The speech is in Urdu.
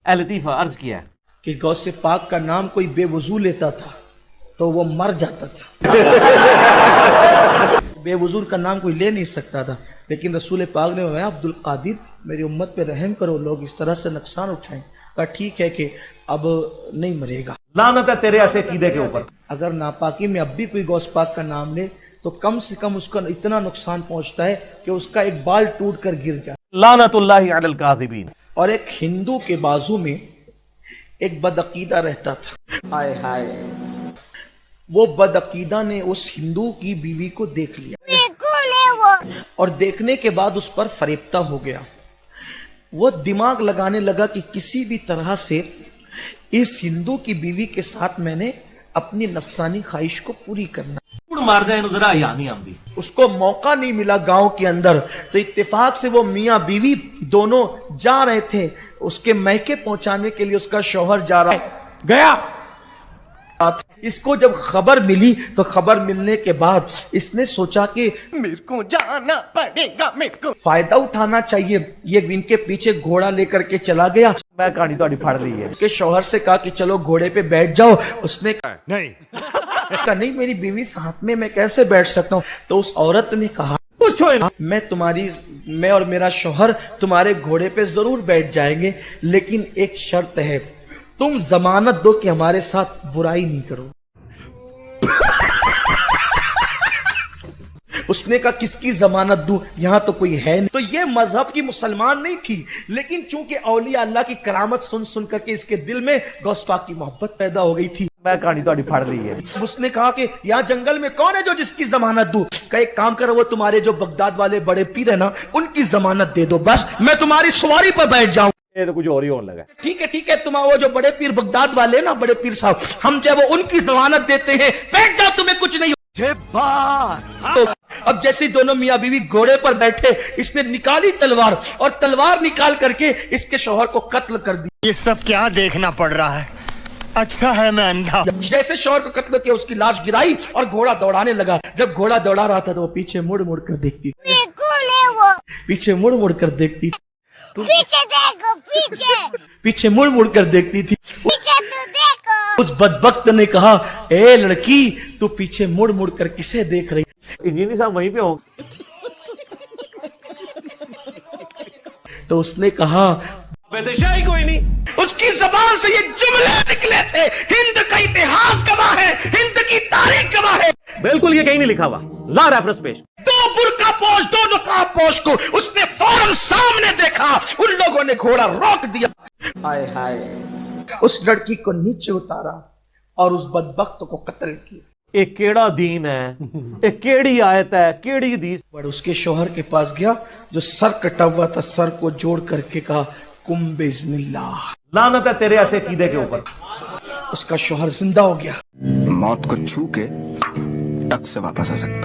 اے لطیفہ عرض کیا ہے کہ غوث پاک کا نام کوئی بے وضو لیتا تھا تو وہ مر جاتا تھا. بے وضو کا نام کوئی لے نہیں سکتا تھا، لیکن رسول پاک نے فرمایا عبد القادر میری امت پہ رحم کرو، لوگ اس طرح سے نقصان اٹھائیں. کہا ٹھیک ہے کہ اب نہیں مرے گا. لعنت ہے تیرے ایسے عقیدے کے اوپر. اگر ناپاکی میں اب بھی کوئی غوث پاک کا نام لے تو کم سے کم اس کا اتنا نقصان پہنچتا ہے کہ اس کا ایک بال ٹوٹ کر گر جائے. لعنت اللہ علی الکاذبین. اور ایک ہندو کے بازو میں ایک بدعقیدہ رہتا تھا. ہائے ہائے، وہ بدعقیدہ نے اس ہندو کی بیوی کو دیکھ لیا اور دیکھنے کے بعد اس پر فریبتہ ہو گیا. وہ دماغ لگانے لگا کہ کسی بھی طرح سے اس ہندو کی بیوی کے ساتھ میں نے اپنی نفسانی خواہش کو پوری کرنا. مار دیں ذرا یعنی آمدی. اس کو موقع نہیں ملا گاؤں کے اندر، تو اتفاق سے وہ میاں بیوی دونوں جا رہے تھے اس کے میکے پہنچانے کے لیے. اس کا شوہر جا رہا گیا. اس کو جب خبر ملی تو خبر ملنے کے بعد اس نے سوچا کہ میرے کو جانا پڑے گا، میرے کو فائدہ اٹھانا چاہیے. یہ ان کے پیچھے گھوڑا لے کر کے چلا گیا. میں کہانی تھوڑی پھڑ رہی ہے. اس کے شوہر سے کہا کہ چلو گھوڑے پہ بیٹھ جاؤ. اس نے کہا نہیں میری بیوی ساتھ میں کیسے بیٹھ سکتا ہوں. تو اس عورت نے کہا پوچھو میں اور میرا شوہر تمہارے گھوڑے پہ ضرور بیٹھ جائیں گے، لیکن ایک شرط ہے، تم ضمانت دو کہ ہمارے ساتھ برائی نہیں کرو. اس نے کہا کس کی ضمانت دوں، یہاں تو کوئی ہے نہیں. تو یہ مذہب کی مسلمان نہیں تھی، لیکن چونکہ اولیاء اللہ کی کرامت سن کر کے اس کے دل میں غوث پاک کی محبت پیدا ہو گئی تھی. میں کہانی تھوڑی پھڑ رہی ہے. اس نے کہا کہ یہاں جنگل میں کون ہے جو جس کی ضمانت دوں. کہ ایک کام کرو، وہ تمہارے جو بغداد والے بڑے پیر ہیں نا ان کی ضمانت دے دو، بس میں تمہاری سواری پر بیٹھ جاؤں. یہ تو کچھ اور ہی ہونے لگا. ٹھیک ہے تمہارے وہ جو بڑے پیر بغداد والے نا بڑے پیر صاحب، ہم جو وہ ان کی ضمانت دیتے ہیں، بیٹھ جاؤ تمہیں کچھ نہیں. اب جیسے دونوں میاں بیوی گھوڑے پر بیٹھے، اس نے نکالی تلوار اور تلوار نکال کر کے اس کے شوہر کو قتل کر دی. یہ سب کیا دیکھنا پڑ رہا ہے؟ اچھا ہے میں اندھا. جیسے شوہر کو قتل کیا اس کی لاش گرائی اور گھوڑا دوڑانے لگا. جب گھوڑا دوڑا رہا تھا تو وہ پیچھے مڑ مڑ کر دیکھتی تھی. پیچھے مڑ مڑ کر دیکھتی تھی. پیچھے مڑ مڑ کر دیکھتی تھی. اس بدبخت نے کہا اے لڑکی تو پیچھے مڑ مڑ کر کسے دیکھ رہی؟ انجینئر صاحب وہیں پہ ہوں. تو اس نے کہا بدشاہی کوئی نہیں. اس کی زبان سے یہ جملے نکلے تھے، ہند کا اتہاس گواہ ہے، ہند کی تاریخ گواہ ہے. بالکل یہ کہیں نہیں لکھا ہوا. لا ریفرنس پیش. دو برقع پوش دو نقاب پوش کو اس نے فوراً سامنے دیکھا. ان لوگوں نے گھوڑا روک دیا. ہائے ہائے، اس لڑکی کو نیچے اتارا اور اس بدبخت کو قتل کیا. ایک کیڑا دین ہے، ایک کیڑی آیت ہے، کیڑی حدیث. اور اس کے شوہر کے پاس گیا جو سر کٹا ہوا تھا، سر کو جوڑ کر کے کہا کم بِإِذْنِ اللَّهِ. لعنت ہے تیرے ایسے عقیدے کے اوپر. اس کا شوہر زندہ ہو گیا. موت کو چھو کے ٹک سے واپس آ سکتا.